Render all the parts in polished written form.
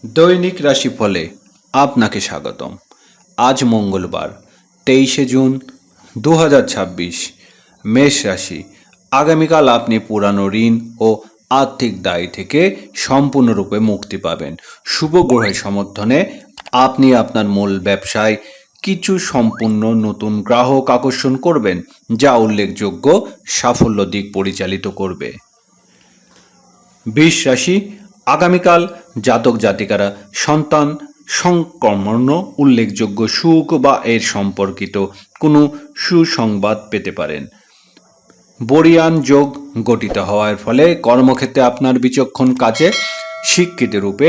দৈনিক রাশিফলে আপনাকে স্বাগতম। আজ মঙ্গলবার 23 জুন 2026। মেষ রাশি। আগামীকাল আপনি পুরানো ঋণ ও আর্থিক দায় থেকে সম্পূর্ণরূপে মুক্তি পাবেন। শুভ গ্রহের সমর্থনে আপনি আপনার মূল ব্যবসায় কিছু সম্পূর্ণ নতুন গ্রাহক আকর্ষণ করবেন, যা উল্লেখযোগ্য সাফল্য দিক পরিচালিত করবে। বৃষ রাশি। আগামীকাল জাতক জাতিকারা সন্তান সংক্রমণ, উল্লেখযোগ্য সুখ বা এর সম্পর্কিত কোনো সুসংবাদ পেতে পারেন। বরিয়ান যোগ গঠিত হওয়ার ফলে কর্মক্ষেত্রে আপনার বিচক্ষণ কাজে স্বীকৃতি রূপে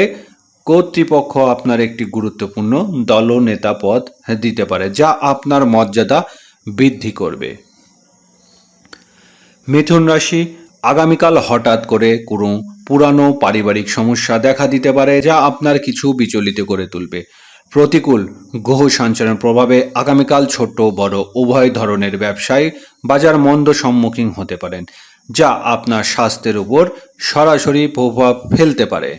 কর্তৃপক্ষ আপনার একটি গুরুত্বপূর্ণ দলনেতা পদ দিতে পারে, যা আপনার মর্যাদা বৃদ্ধি করবে। মিথুন রাশি। আগামীকাল হঠাৎ করে কোনো পুরানো পারিবারিক সমস্যা দেখা দিতে পারে, যা আপনার কিছু বিচলিত করে তুলবে। প্রতিকূল গ্রহ সঞ্চালনের প্রভাবে আগামীকাল ছোট বড় উভয় ধরনের ব্যবসায় বাজার মন্দ সম্মুখীন হতে পারেন, যা আপনার স্বাস্থ্যের উপর সরাসরি প্রভাব ফেলতে পারে।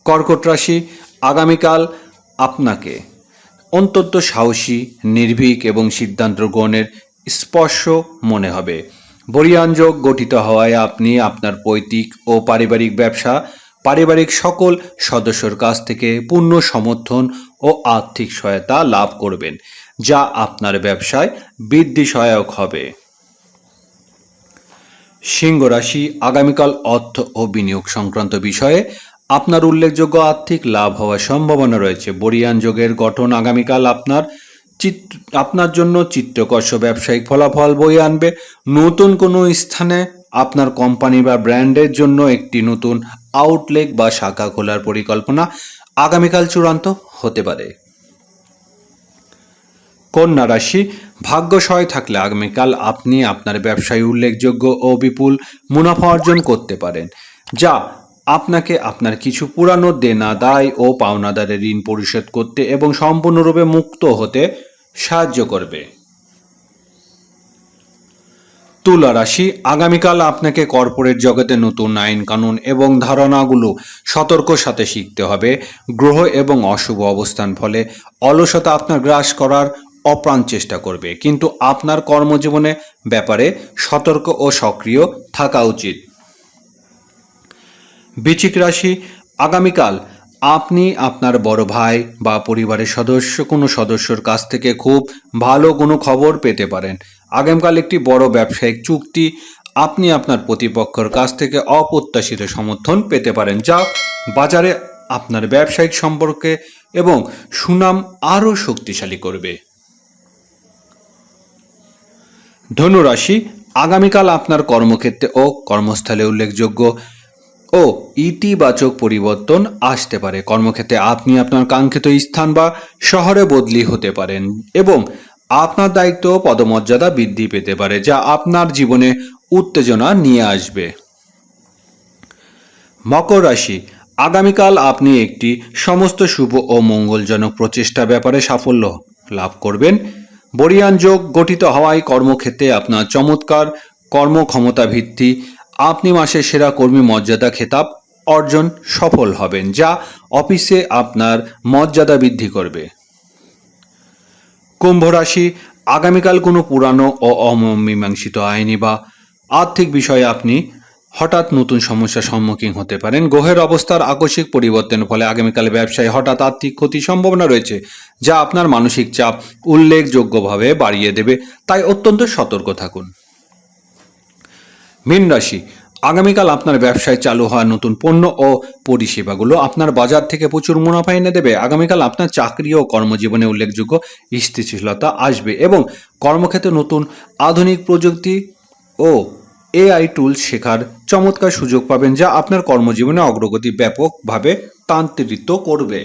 কর্কট রাশি। আগামীকাল আপনাকে অত্যন্ত সাহসী, নির্ভীক এবং সিদ্ধান্ত গ্রহণের স্পর্শ মনে হবে। বরিয়ান যোগ গঠিত হওয়ায় আপনি আপনার পৈতৃক ও পারিবারিক ব্যবসা পারিবারিক সকল সদস্যর কাছ থেকে পূর্ণ সমর্থন ও আর্থিক সহায়তা লাভ করবেন, যা আপনার ব্যবসায় বৃদ্ধি সহায়ক হবে। সিংহ রাশি। আগামীকাল অর্থ ও বিনিয়োগ সংক্রান্ত বিষয়ে আপনার উল্লেখযোগ্য আর্থিক লাভ হওয়ার সম্ভাবনা রয়েছে। বরিয়ান যোগের গঠন আগামীকাল আপনার জন্য চিত্তকর্ষ ব্যবসায়িক ফলাফল বয়ে আনবে। নতুন কোনো স্থানে আপনার কোম্পানি বা ব্র্যান্ডের জন্য একটি নতুন আউটলেট বা শাখা খোলার পরিকল্পনা আগামীকাল চূড়ান্ত হতে পারে। কন্যা রাশি। ভাগ্য সহায় থাকলে আগামীকাল আপনি আপনার ব্যবসায় উল্লেখযোগ্য ও বিপুল মুনাফা অর্জন করতে পারেন, যা আপনাকে আপনার কিছু পুরানো দেনা দায় ও পাওনাদারের ঋণ পরিশোধ করতে এবং সম্পূর্ণরূপে মুক্ত হতে সাহায্য করবে। তুলা রাশি। আগামীকাল আপনাকে কর্পোরেট জগতে নতুন আইন কানুন এবং ধারণাগুলো সতর্কর সাথে শিখতে হবে। গ্রহ এবং অশুভ অবস্থান ফলে অলসতা আপনার গ্রাস করার অপ্রাণ চেষ্টা করবে, কিন্তু আপনার কর্মজীবনে ব্যাপারে সতর্ক ও সক্রিয় থাকা উচিত। বৃশ্চিক রাশি। আগামীকাল আপনি আপনার বড় ভাই বা পরিবারের কোনো সদস্যর কাছ থেকে খুব ভালো কোনো খবর পেতে পারেন। আগামীকাল একটি বড় ব্যবসায়িক চুক্তি আপনি আপনার প্রতিপক্ষের কাছ থেকে অপ্রত্যাশিত সমর্থন পেতে পারেন, যা বাজারে আপনার ব্যবসায়িক সম্পর্কে এবং সুনাম আরও শক্তিশালী করবে। ধনুরাশি। আগামীকাল আপনার কর্মক্ষেত্রে ও কর্মস্থলে উল্লেখযোগ্য ও ইতিবাচক পরিবর্তন আসতে পারে। কর্মক্ষেত্রে আপনি আপনার কাঙ্ক্ষিত স্থান বা শহরে বদলি হতে পারেন এবং আপনার দায়িত্ব ও পদমর্যাদা বৃদ্ধি পেতে পারে, যা আপনার জীবনে উত্তেজনা নিয়ে আসবে। মকর রাশি। আগামীকাল আপনি একটি সমস্ত শুভ ও মঙ্গলজনক প্রচেষ্টা ব্যাপারে সাফল্য লাভ করবেন। বরিয়ান যোগ গঠিত হওয়ায় কর্মক্ষেত্রে আপনার চমৎকার কর্মক্ষমতা ভিত্তি আপনি মাসের সেরা কর্মী মর্যাদা খেতাব অর্জন সফল হবেন, যা অফিসে আপনার মর্যাদা বৃদ্ধি করবে। কুম্ভ রাশি। আগামীকাল কোনো পুরানো ও অমীমাংসিত আইনি বা আর্থিক বিষয়ে আপনি হঠাৎ নতুন সমস্যার সম্মুখীন হতে পারেন। গ্রহের অবস্থার আকস্মিক পরিবর্তনের ফলে আগামীকাল ব্যবসায় হঠাৎ আর্থিক ক্ষতির সম্ভাবনা রয়েছে, যা আপনার মানসিক চাপ উল্লেখযোগ্যভাবে বাড়িয়ে দেবে, তাই অত্যন্ত সতর্ক থাকুন। মীন রাশি। আগামীকাল আপনার ব্যবসায় চালু হওয়া নতুন পণ্য ও পরিষেবাগুলো আপনার বাজার থেকে প্রচুর মুনাফা এনে দেবে। আগামীকাল আপনার চাকরি ও কর্মজীবনে উল্লেখযোগ্য স্থিতিশীলতা আসবে এবং কর্মক্ষেত্রে নতুন আধুনিক প্রযুক্তি ও এআই টুল শেখার চমৎকার সুযোগ পাবেন, যা আপনার কর্মজীবনে অগ্রগতি ব্যাপকভাবে ত্বরান্বিত করবে।